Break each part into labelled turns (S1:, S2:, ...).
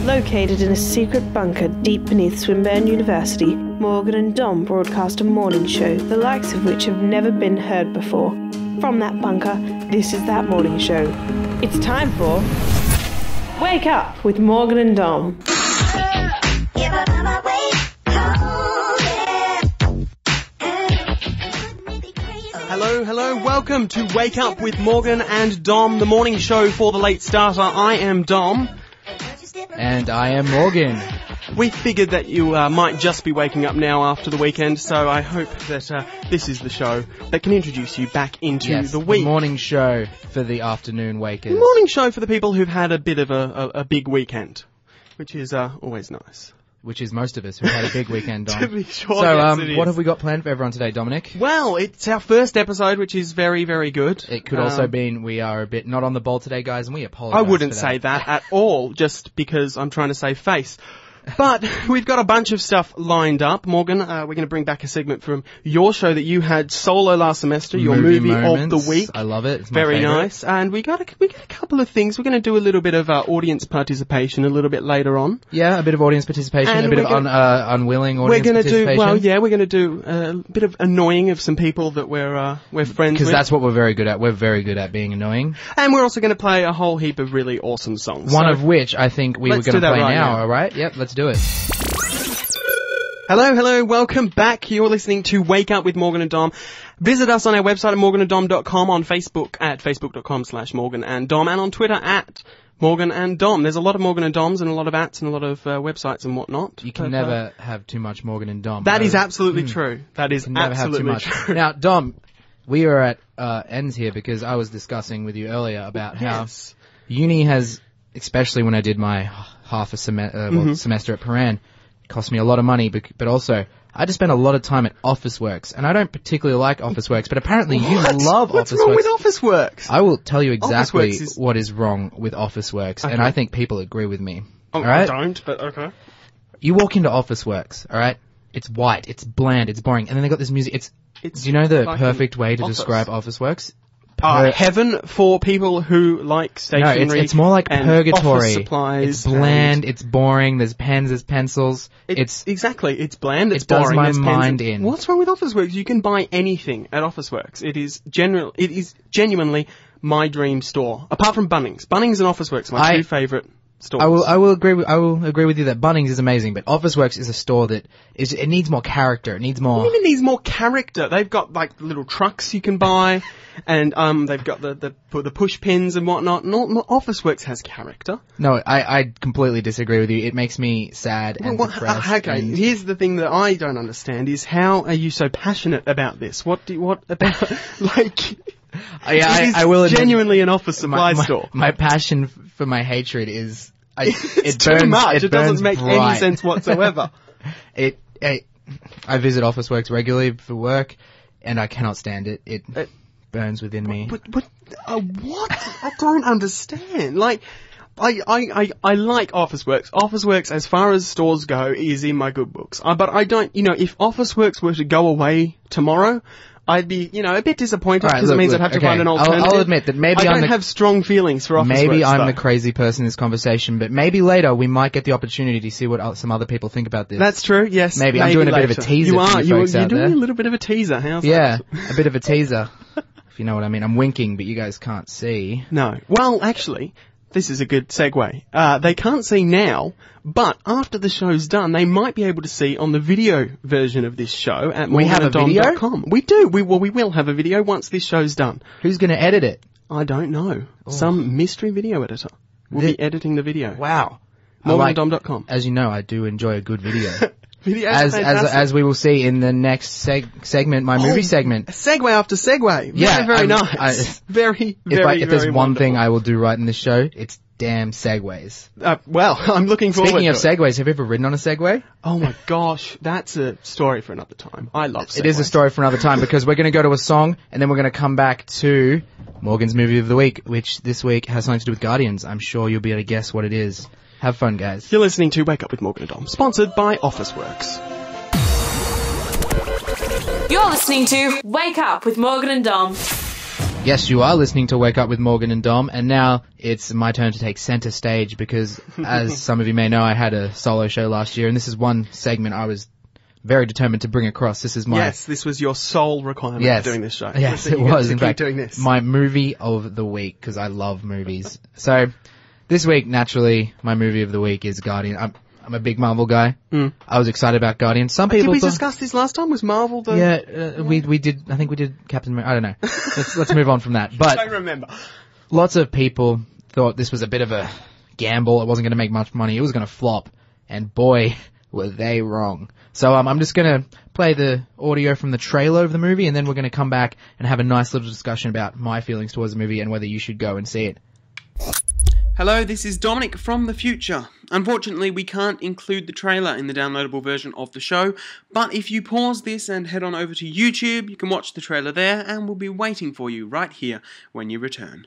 S1: Located in a secret bunker deep beneath Swinburne University, Morgan and Dom broadcast a morning show, the likes of which have never been heard before. From that bunker, this is that morning show. It's time for Wake Up with Morgan and Dom.
S2: Hello, welcome to Wake Up with Morgan and Dom, the morning show for the late starter. I am Dom.
S3: And I am Morgan.
S2: We figured that you might just be waking up now after the weekend, so I hope that this is the show that can introduce you back into the week.
S3: The morning show for the afternoon wakers.
S2: The morning show for the people who've had a bit of a big weekend, which is always nice.
S3: Which is most of us who had a big weekend on.
S2: To be sure,
S3: so,
S2: yes,
S3: what have we got planned for everyone today, Dominic?
S2: Well, it's our first episode, which is very, very good.
S3: It could also mean we are a bit not on the ball today, guys, and we apologise.
S2: I wouldn't say that at all, just because I'm trying to save face. But we've got a bunch of stuff lined up. Morgan, we're going to bring back a segment from your show that you had solo last semester, your movie of the week.
S3: I love it. It's my
S2: Very
S3: favourite.
S2: nice. And we got a couple of things. We're going to do a little bit of audience participation a little bit later on.
S3: Yeah, a bit of audience participation,
S2: And
S3: a bit of unwilling audience participation.
S2: We're going to do a bit of annoying of some people that we're friends with.
S3: Because that's what we're very good at. We're very good at being annoying.
S2: And we're also going to play a whole heap of really awesome songs.
S3: One of which I think we were going to play now, alright? Yep, let's do it.
S2: Hello, welcome back. You're listening to Wake Up with Morgan and Dom. Visit us on our website at morgananddom.com, on Facebook at facebook.com/morgananddom, and on Twitter at Morgan and Dom. There's a lot of Morgan and Doms and a lot of @s and a lot of websites and whatnot.
S3: You can never have too much Morgan and Dom.
S2: That is absolutely true. That is absolutely true.
S3: Now, Dom, we are at ends here because I was discussing with you earlier about how uni has, especially when I did my half a semester at Paran, cost me a lot of money, but also I had to spend a lot of time at Officeworks, and I don't particularly like Officeworks, but apparently you love Officeworks.
S2: What's wrong with Officeworks?
S3: I will tell you exactly what is wrong with Officeworks, and I think people agree with me.
S2: Oh,
S3: right?
S2: I don't, but okay.
S3: You walk into Officeworks, alright? It's white, it's bland, it's boring, and then they got this music. It's do you know the like perfect way to describe Officeworks?
S2: Heaven for people who like stationery.
S3: No, it's more like purgatory.
S2: Office supplies.
S3: It's bland, it's boring, there's pens, there's pencils.
S2: It's bland, it's
S3: it
S2: boring.
S3: It does my mind in.
S2: What's wrong with Officeworks? You can buy anything at Officeworks. It is genuinely my dream store. Apart from Bunnings. Bunnings and Officeworks are my two favourite stores.
S3: I will agree with you that Bunnings is amazing, but Officeworks is a store that it needs more character. It needs more.
S2: What do you mean it needs more character? They've got like little trucks you can buy, and they've got the push pins and whatnot. Not Officeworks has character.
S3: No, I completely disagree with you. It makes me sad and depressed.
S2: Okay, here's the thing that I don't understand is how are you so passionate about this? What about like?
S3: I will
S2: genuinely an office supply store.
S3: My passion for my hatred is
S2: it's too much. It doesn't make any sense whatsoever.
S3: I visit Officeworks regularly for work, and I cannot stand it. It burns within me.
S2: But what? I don't understand. Like, I like Officeworks. Officeworks, as far as stores go, is in my good books. But I don't. If Officeworks were to go away tomorrow, I'd be, a bit disappointed because it means I'd have to find an alternative.
S3: I'll admit that maybe
S2: I don't have strong feelings for Officeworks.
S3: Maybe I'm the crazy person in this conversation, but maybe later we might get the opportunity to see what some other people think about this.
S2: That's true, yes.
S3: Maybe I'm doing a bit of a teaser for you folks
S2: you're
S3: out there.
S2: You're doing a little bit of a teaser. How's that?
S3: Yeah, a bit of a teaser, if you know what I mean. I'm winking, but you guys can't see.
S2: No. Well, actually, this is a good segue. They can't see now, but after the show's done, they might be able to see on the video version of this show at morgananddom.com. We do. We will have a video once this show's done.
S3: Who's going to edit it?
S2: I don't know. Oh. Some mystery video editor will be editing the video.
S3: Wow.
S2: morgananddom.com.
S3: As you know, I do enjoy a good video.
S2: As
S3: we will see in the next segment, my movie segment.
S2: Segue after segue.
S3: Yeah,
S2: very nice. Very
S3: if there's one thing I will do right in this show, it's damn segways.
S2: Well, I'm looking forward to it.
S3: Speaking of segways, have you ever ridden on a segway?
S2: Oh my gosh, that's a story for another time. I love segways.
S3: It is a story for another time because we're going to go to a song and then we're going to come back to Morgan's movie of the week, which this week has something to do with Guardians. I'm sure you'll be able to guess what it is. Have fun, guys.
S2: You're listening to Wake Up with Morgan and Dom, sponsored by Officeworks.
S1: You're listening to Wake Up with Morgan and Dom.
S3: Yes, you are listening to Wake Up with Morgan and Dom, and now it's my turn to take centre stage because, as some of you may know, I had a solo show last year, and this is one segment I was very determined to bring across. This is my...
S2: Yes, this was your sole requirement for doing this show.
S3: Yes, it was. In fact,
S2: doing this.
S3: My movie of the week, because I love movies. So, this week, naturally, my movie of the week is Guardian. I'm a big Marvel guy. I was excited about Guardian. Some people...
S2: Did we discuss this last time? Was Marvel the...
S3: Yeah, we did... I think we did Captain America. I don't know. Let's move on from that. But
S2: I don't remember.
S3: Lots of people thought this was a bit of a gamble. It wasn't going to make much money. It was going to flop. And boy, were they wrong. So I'm just going to play the audio from the trailer of the movie, and then we're going to come back and have a nice little discussion about my feelings towards the movie and whether you should go and see it.
S2: Hello, this is Dominic from the future. Unfortunately, we can't include the trailer in the downloadable version of the show, but if you pause this and head on over to YouTube, you can watch the trailer there, and we'll be waiting for you right here when you return.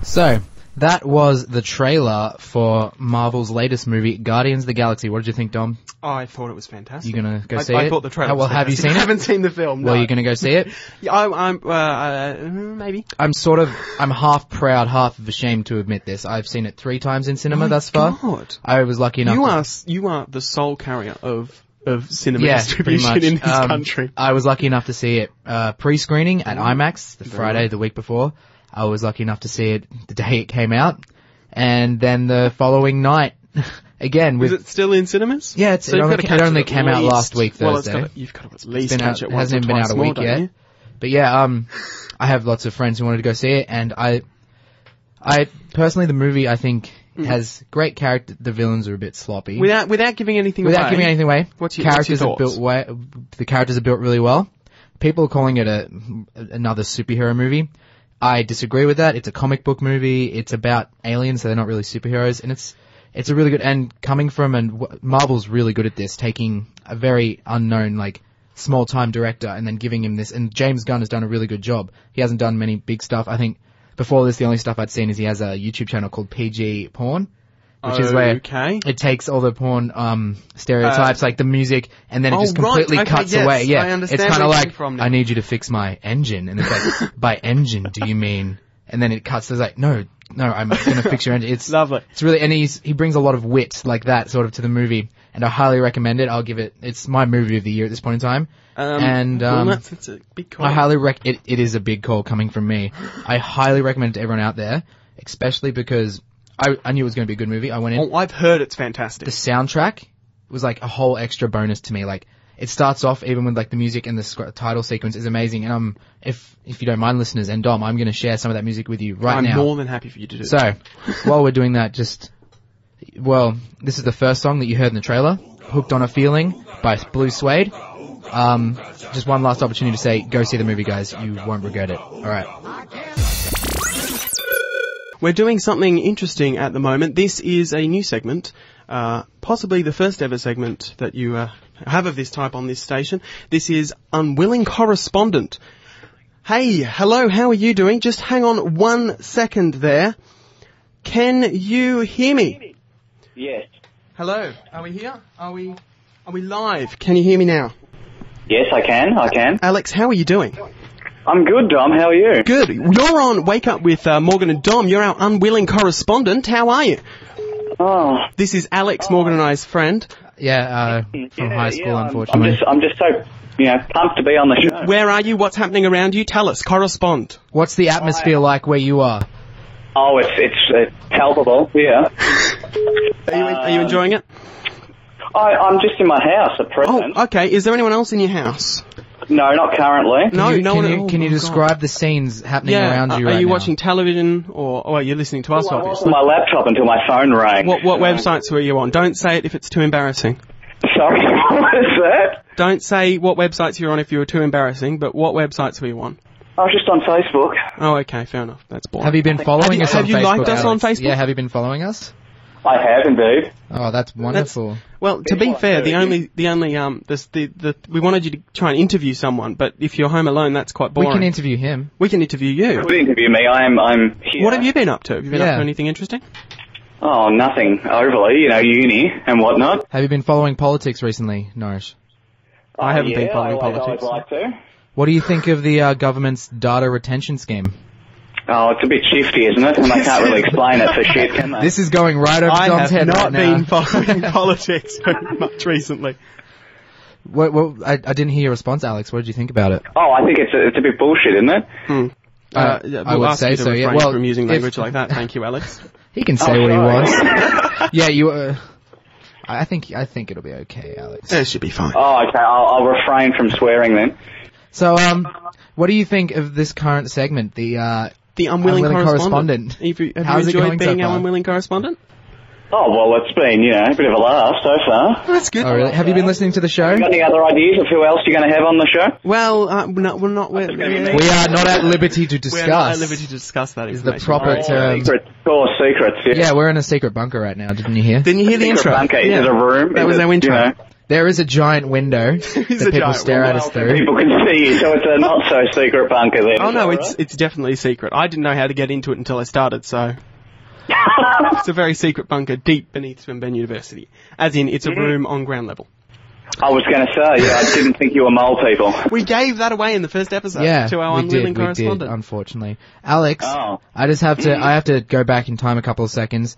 S3: So, that was the trailer for Marvel's latest movie, Guardians of the Galaxy. What did you think, Dom?
S2: Oh, I thought it was fantastic.
S3: You gonna go see it?
S2: I thought the trailer was
S3: have you seen it?
S2: I haven't seen the film, no.
S3: Well, you're gonna go see it?
S2: Yeah, maybe.
S3: I'm half proud, half ashamed to admit this. I've seen it 3 times in cinema thus far.
S2: God.
S3: I was lucky enough
S2: You are the sole carrier of cinema distribution in this country.
S3: I was lucky enough to see it pre-screening at IMAX the Friday, the week before. I was lucky enough to see it the day it came out. And then the following night... Again,
S2: is it still in cinemas?
S3: Yeah, it only came out last week Thursday.
S2: Well, you've got to at least catch it once or twice more.
S3: It hasn't even been out a week yet. But yeah, I have lots of friends who wanted to go see it, and I personally, the movie I think has great character. The villains are a bit sloppy.
S2: Without giving anything away.
S3: Without giving anything away.
S2: What's your thoughts?
S3: The characters are built really well. People are calling it another superhero movie. I disagree with that. It's a comic book movie. It's about aliens, so they're not really superheroes, and it's a really good, and coming from, and Marvel's really good at this, taking a very unknown, small-time director and then giving him this, and James Gunn has done a really good job. He hasn't done many big stuff. I think before this, the only stuff I'd seen is he has a YouTube channel called PG Porn, which is where it takes all the porn stereotypes, like the music, and then it just completely cuts away. Yeah,
S2: I understand.
S3: It's kind of like, I need you to fix my engine, and it's like, by engine, do you mean? And then it cuts. It's like, no, I'm going to fix your engine. It's
S2: lovely.
S3: It's really, and he brings a lot of wit like that sort of to the movie, and I highly recommend it. It's my movie of the year at this point in time.
S2: That's a big call.
S3: I highly it is a big call coming from me. I highly recommend it to everyone out there, especially because I knew it was going to be a good movie. I went in.
S2: Oh, I've heard it's fantastic.
S3: The soundtrack was like a whole extra bonus to me. Like, it starts off even with the music, and the title sequence is amazing. And if you don't mind, listeners and Dom, I'm going to share some of that music with you now.
S2: I'm more than happy for you to do
S3: that. So, while we're doing that, this is the first song that you heard in the trailer, "Hooked on a Feeling" by Blue Suede. Just one last opportunity to say, go see the movie, guys. You won't regret it. All right.
S2: We're doing something interesting at the moment. This is a new segment, possibly the first ever segment that you have of this type on this station. This is Unwilling Correspondent. Hey, hello, how are you doing? Just hang on 1 second there. Can you hear me?
S4: Yes.
S2: Hello, are we here? Are we live? Can you hear me now?
S4: Yes, I can.
S2: Alex, how are you doing?
S4: I'm good, Dom. How are you?
S2: Good. You're on Wake Up with Morgan and Dom. You're our unwilling correspondent. How are you?
S4: Oh.
S2: This is Alex, Morgan and I's friend.
S3: Yeah, from high school, unfortunately.
S4: I'm just so, pumped to be on the show.
S2: Where are you? What's happening around you? Tell us. Correspond.
S3: What's the atmosphere like where you are?
S4: Oh, it's palpable, yeah.
S2: Are you enjoying it?
S4: I'm just in my house at present.
S2: Oh, okay. Is there anyone else in your house?
S4: No, not currently.
S3: Can you describe the scenes happening around you right now?
S2: Are you watching television or you're listening to us, obviously?
S4: I was on my laptop until my phone rang.
S2: What websites were you on? Don't say it if it's too embarrassing.
S4: Sorry, what is that?
S2: Don't say what websites you're on if you were too embarrassing, but what websites were you on?
S4: I was just on Facebook.
S2: Oh, okay, fair enough. That's boring.
S3: Have you been following us on Facebook?
S2: Have you liked us on Facebook?
S3: Yeah, have you been following us?
S4: I have indeed.
S3: Oh, that's wonderful.
S2: Well, to be fair, we wanted you to try and interview someone, but if you're home alone, that's quite boring.
S3: We can interview him.
S2: We can interview you.
S4: You could interview me. I'm here.
S2: What have you been up to? Have you been up to anything interesting?
S4: Oh, nothing overly. Uni and whatnot.
S3: Have you been following politics recently, Norrish?
S2: I haven't been following politics.
S4: I would like to.
S3: What do you think of the government's data retention scheme?
S4: Oh, it's a bit shifty, isn't it? And they can't really explain it for shit, can they?
S3: This is going right over Dom's head right now.
S2: I have not been following politics very much recently.
S3: Well, I didn't hear your response, Alex. What did you think about it?
S4: Oh, I think it's a bit bullshit, isn't it?
S3: I would say so, yeah.
S2: Well, from using language like that. Thank you, Alex.
S3: He can say what he wants. Yeah, you... I think it'll be okay, Alex.
S2: It should be fine.
S4: Oh, okay. I'll refrain from swearing then.
S3: So, what do you think of this current segment, the
S2: Unwilling Correspondent? Have you enjoyed being our Unwilling Correspondent?
S4: Oh, well, it's been, a bit of a laugh so far.
S2: That's good.
S3: Oh, really? Have you been listening to the show?
S4: Have you got any other ideas of who else you're going to have on the show?
S2: Well, no, we're not. We
S3: are not at liberty to discuss.
S2: We're not at liberty to discuss that information.
S3: Is the proper term.
S4: Secrets,
S3: yeah, we're in a secret bunker right now, didn't you hear?
S2: Didn't you hear the intro?
S4: Bunker. Is it a room?
S2: That was our intro.
S3: There is a giant window that people stare at us through.
S4: People can see you, so it's a not-so-secret bunker then.
S2: Oh, no, it's definitely secret. I didn't know how to get into it until I started, so... It's a very secret bunker deep beneath Swinburne University. As in, it's a room on ground level.
S4: I was going to say, I didn't think you were mole people.
S2: We gave that away in the first episode to our Unwilling Correspondent.
S3: We did, unfortunately. Alex, I have to go back in time a couple of seconds.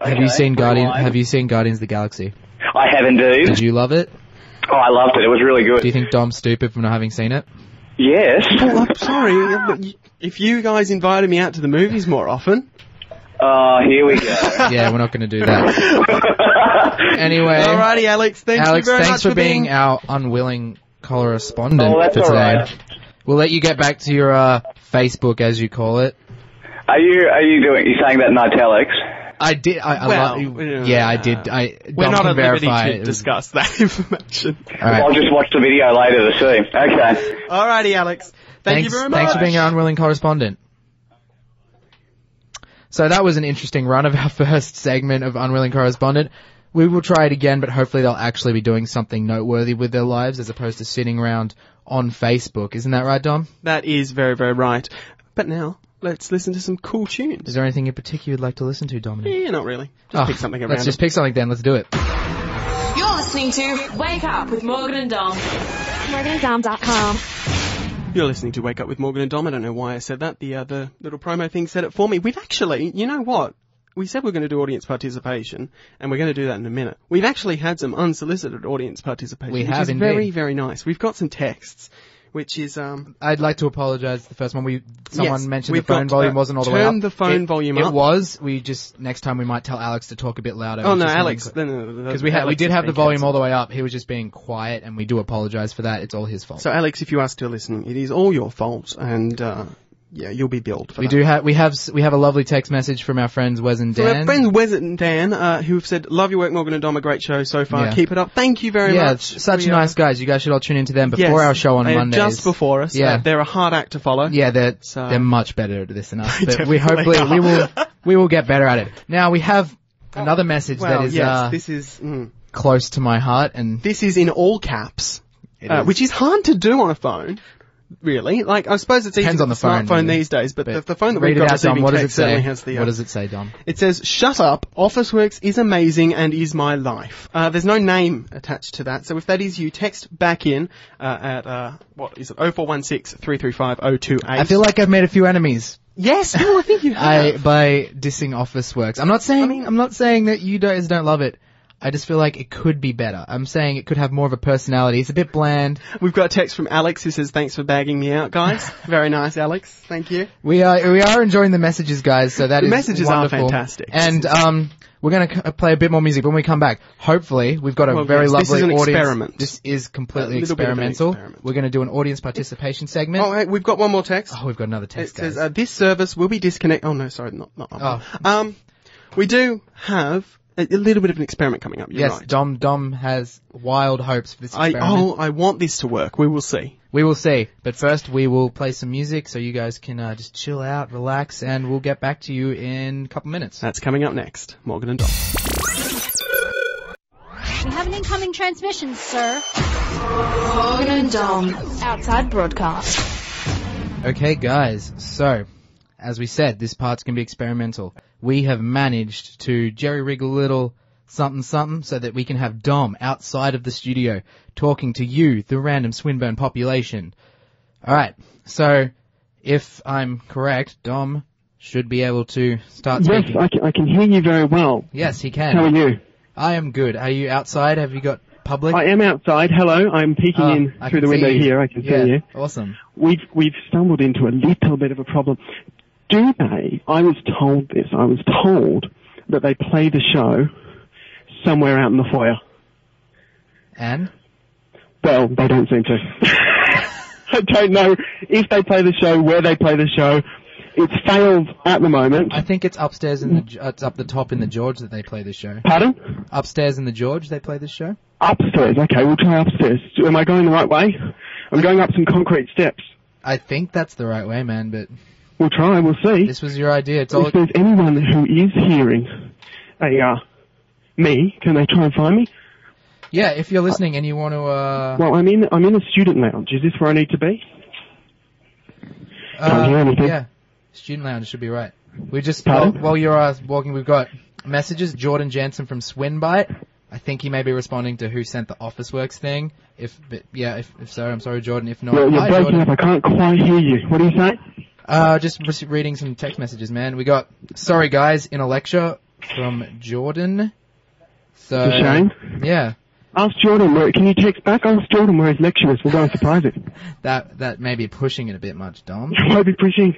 S3: Okay, have you seen Guardians of the Galaxy?
S4: I have indeed.
S3: Did you love it?
S4: Oh, I loved it. It was really good.
S3: Do you think Dom's stupid for not having seen it?
S4: Yes.
S2: Well, I'm sorry, but if you guys invited me out to the movies more often...
S4: Oh, here we go.
S3: Yeah, we're not going to do that. Anyway.
S2: Alrighty, Alex. Thanks
S3: for being our Unwilling Correspondent for today.
S4: Right.
S3: We'll let you get back to your Facebook, as you call it.
S4: Are you saying that in italics?
S3: I did. I did.
S2: We're not at liberty to discuss that information.
S3: Right.
S4: I'll just watch the video later to see. Okay.
S2: Alrighty, Alex. Thanks you very much.
S3: Thanks for being our Unwilling Correspondent. So that was an interesting run of our first segment of Unwilling Correspondent. We will try it again, but hopefully they'll actually be doing something noteworthy with their lives as opposed to sitting around on Facebook. Isn't that right, Dom?
S2: That is very, very right. But now, let's listen to some cool tunes.
S3: Is there anything in particular you'd like to listen to, Dominic?
S2: Yeah, not really. Just pick something around.
S3: Let's just pick something then. Let's do it.
S5: You're listening to Wake Up with Morgan and Dom.
S6: MorganandDom.com.
S2: You're listening to Wake Up with Morgan and Dom. I don't know why I said that. The little promo thing said it for me. We've actually, you know what? We said we're going to do audience participation, and we're going to do that in a minute. We've actually had some unsolicited audience participation, which is very, very nice. We've got some texts, which is...
S3: I'd like to apologise. The first one, someone mentioned the phone volume wasn't all the way up.
S2: Turn the phone volume up.
S3: It was. Next time we might tell Alex to talk a bit louder.
S2: Oh, no, Alex.
S3: Because we did have the volume all the way up. He was just being quiet, and we do apologise for that. It's all his fault.
S2: So, Alex, if you are still listening, it is all your fault, and... yeah, you'll be billed for
S3: that. We have a lovely text message from our friends Wes and Dan.
S2: So our friends Wes and Dan, who have said, love your work, Morgan and Dom, a great show so far. Yeah. Keep it up. Thank you very much.
S3: Yeah, such nice guys. You guys should all tune into them before our show on Mondays.
S2: Just before us. Yeah. They're a hard act to follow.
S3: Yeah, they're much better at this than us. But we will get better at it. Now we have another message that is
S2: this is
S3: close to my heart, and
S2: this is in all caps, which is hard to do on a phone. Really? Like, I suppose it's easy on the smartphone these days, but the phone that we've got receiving text certainly has the...
S3: What does it say, Dom?
S2: It says, shut up, Officeworks is amazing and is my life. There's no name attached to that, so if that is you, text back in at, what is it, 0416 335 028.
S3: I feel like I've made a few enemies.
S2: Yes, no, I think you have.
S3: By dissing Officeworks. I'm not saying that you guys don't love it. I just feel like it could be better. I'm saying it could have more of a personality. It's a bit bland.
S2: We've got a text from Alex who says, thanks for bagging me out, guys. Very nice, Alex. Thank you.
S3: We are enjoying the messages, guys, so that is wonderful.
S2: The messages are fantastic.
S3: And, we're going to play a bit more music when we come back. Hopefully, we've got a very lovely audience. This is an
S2: experiment.
S3: This is completely experimental. We're going to do an audience participation segment.
S2: Oh, hey, we've got one more text.
S3: Oh, we've got another text,
S2: guys. It says, this service will be disconnected. Oh, no, sorry, not that. We do have a little bit of an experiment coming up. You're right.
S3: Dom has wild hopes for this experiment.
S2: I want this to work. We will see.
S3: We will see. But first, we will play some music so you guys can just chill out, relax, and we'll get back to you in a couple minutes.
S2: That's coming up next. Morgan and Dom.
S6: We have an incoming transmission, sir.
S5: Morgan and Dom.
S6: Outside broadcast.
S3: Okay, guys. So, as we said, this part's going to be experimental. We have managed to jerry-rig a little something so that we can have Dom outside of the studio talking to you, the random Swinburne population. All right. So, if I'm correct, Dom should be able to start speaking.
S7: Yes, I can hear you very well.
S3: Yes, he can.
S7: How are you?
S3: I am good. Are you outside? Have you got public?
S7: I am outside. Hello, I'm peeking in through the window here. I can see you.
S3: Awesome.
S7: We've stumbled into a little bit of a problem. I was told this. I was told that they play the show somewhere out in the foyer.
S3: And?
S7: Well, they don't seem to. I don't know if they play the show, where they play the show. It's failed at the moment.
S3: I think it's upstairs it's up the top in the George that they play this show.
S7: Pardon?
S3: Upstairs in the George they play this show?
S7: Upstairs. Okay, we'll try upstairs. Am I going the right way? I'm going up some concrete steps.
S3: I think that's the right way, man, but...
S7: We'll try, we'll see.
S3: This was your idea.
S7: If there's anyone who is hearing me, can they try and find me?
S3: Yeah, if you're listening and you want to,
S7: Well, I'm in a student lounge. Is this where I need to be? Can't hear anything.
S3: Yeah. Student lounge should be right. We just,
S7: Pardon?
S3: while you're walking, we've got messages. Jordan Jansen from Swinburne. I think he may be responding to who sent the Officeworks thing. If so, I'm sorry, Jordan. If not,
S7: You're
S3: hi,
S7: breaking
S3: Jordan.
S7: up. I can't quite hear you. What do you say?
S3: Just reading some text messages, man. We got, sorry guys, in a lecture from Jordan. So,
S7: It's a shame.
S3: Yeah.
S7: Ask Jordan, can you text back? Ask Jordan where his lecture is. We'll go and surprise him.
S3: That may be pushing it a bit much, Dom.
S7: You might be pushing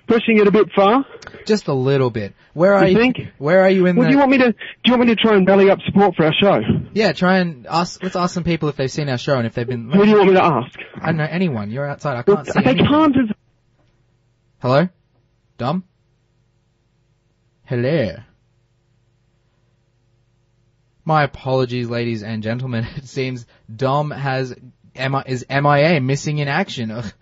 S7: it a bit far.
S3: Just a little bit. Where are
S7: You
S3: you?
S7: think?
S3: Where are you in
S7: Well,
S3: the?
S7: do you want me to try and belly up support for our show?
S3: Yeah, try and let's ask some people if they've seen our show and if they've been.
S7: Who do you want me to ask?
S3: I don't know anyone. You're outside. I can't see.
S7: They
S3: anyone.
S7: can't.
S3: Hello, Dom. Hello. My apologies, ladies and gentlemen. It seems Dom is MIA, missing in action. Ugh.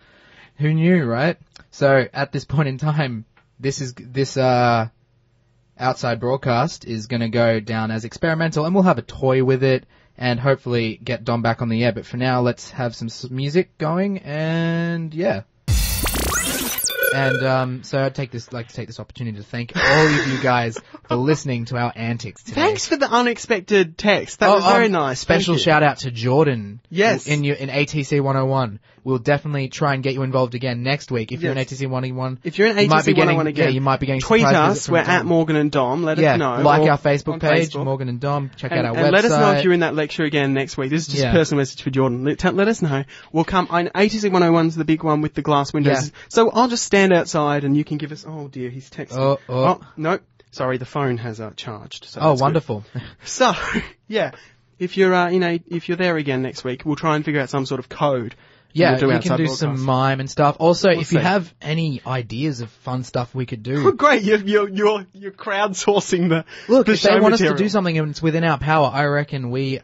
S3: Who knew, right? So at this point in time, this outside broadcast is going to go down as experimental, and we'll have a toy with it, and hopefully get Dom back on the air. But for now, let's have some music going, and yeah. And so I'd like to take this opportunity to thank all of you guys for listening to our antics today.
S2: Thanks for the unexpected text. That was very nice.
S3: Special shout out to Jordan.
S2: Yes.
S3: In ATC 101. We'll definitely try and get you involved again next week. If you're in ATC 101.
S2: If you're in ATC 101 again.
S3: Yeah, you might be getting
S2: tweet
S3: surprise
S2: us. We're at Morgan and Dom. Let us know.
S3: Like our Facebook page,
S2: Facebook.
S3: Morgan and Dom. Check out our website.
S2: And let us know if you're in that lecture again next week. This is just a personal message for Jordan. Let us know. We'll come. ATC 101's the big one with the glass windows.
S3: Yeah.
S2: So I'll just stand outside and you can give us. Oh dear, he's texting. Oh no. Sorry, the phone has charged. So
S3: wonderful.
S2: So yeah, if you're if you're there again next week, we'll try and figure out some sort of code.
S3: Yeah, we can do some mime and stuff. Also, if you have any ideas of fun stuff we could do.
S2: Oh, great, you're crowdsourcing the
S3: Look,
S2: the
S3: if
S2: show
S3: they want
S2: material.
S3: us to do something and it's within our power, I reckon we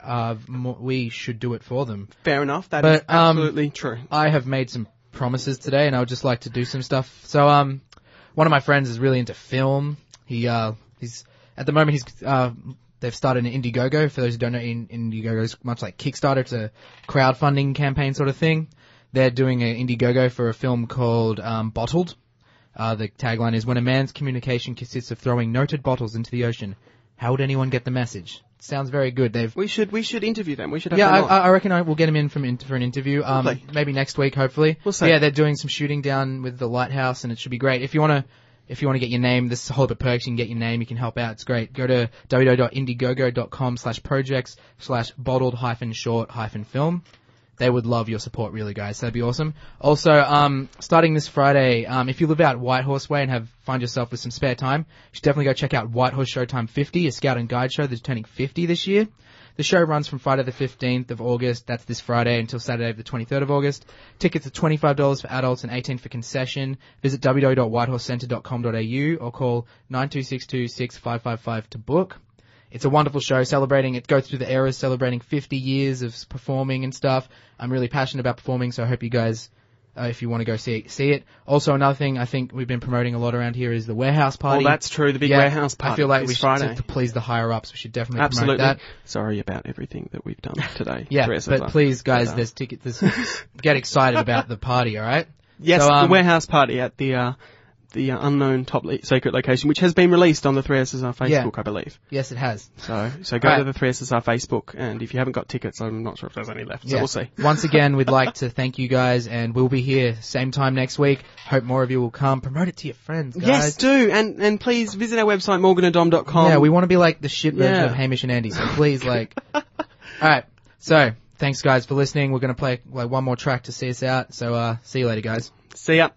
S3: should do it for them.
S2: Fair enough. That is absolutely true.
S3: I have made some promises today, and I would just like to do some stuff. So, one of my friends is really into film. He's at the moment they've started an Indiegogo. For those who don't know, Indiegogo is much like Kickstarter. It's a crowdfunding campaign sort of thing. They're doing an Indiegogo for a film called Bottled. The tagline is, when a man's communication consists of throwing noted bottles into the ocean, how would anyone get the message? It sounds very good. We should interview them. We should have them on. I reckon we'll get them in for an interview. Maybe next week, hopefully.
S2: We'll see.
S3: Yeah, they're doing some shooting down with the lighthouse, and it should be great. If you want to get your name, this is a whole bit of perks. You can get your name. You can help out. It's great. Go to www.indiegogo.com/projects/bottled-short-film. They would love your support, really, guys. That'd be awesome. Also, starting this Friday, if you live out Whitehorse Way and find yourself with some spare time, you should definitely go check out Whitehorse Showtime 50, a scout and guide show that's turning 50 this year. The show runs from Friday the 15th of August, that's this Friday, until Saturday the 23rd of August. Tickets are $25 for adults and $18 for concession. Visit www.whitehorsecenter.com.au or call 92626555 to book. It's a wonderful show it goes through the eras, celebrating 50 years of performing and stuff. I'm really passionate about performing, so I hope you guys, if you want to go see it. Also, another thing I think we've been promoting a lot around here is the warehouse party.
S2: Oh, that's true, the big warehouse party.
S3: I feel like
S2: we should,
S3: to please the higher ups, we should definitely promote that.
S2: Sorry about everything that we've done today.
S3: But please, guys, there's tickets. Get excited about the party, alright?
S2: Yes, the warehouse party at the unknown top secret location, which has been released on the 3SSR Facebook, I believe.
S3: Yes, it has.
S2: So go to the 3SSR Facebook, and if you haven't got tickets, I'm not sure if there's any left, so we'll see.
S3: Once again, we'd like to thank you guys, and we'll be here same time next week. Hope more of you will come. Promote it to your friends, guys.
S2: Yes, do, and please visit our website, morgananddom.com.
S3: Yeah, we want to be like the shit version of Hamish and Andy, so please, Alright, so, thanks guys for listening. We're going to play one more track to see us out, so see you later, guys.
S2: See ya.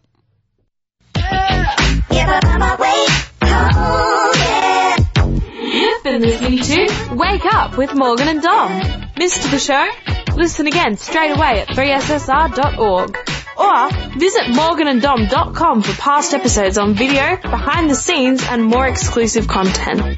S5: You've been listening to Wake Up with Morgan and Dom. Missed the show? Listen again straight away at 3ssr.org. Or visit morgananddom.com for past episodes on video, behind the scenes, and more exclusive content.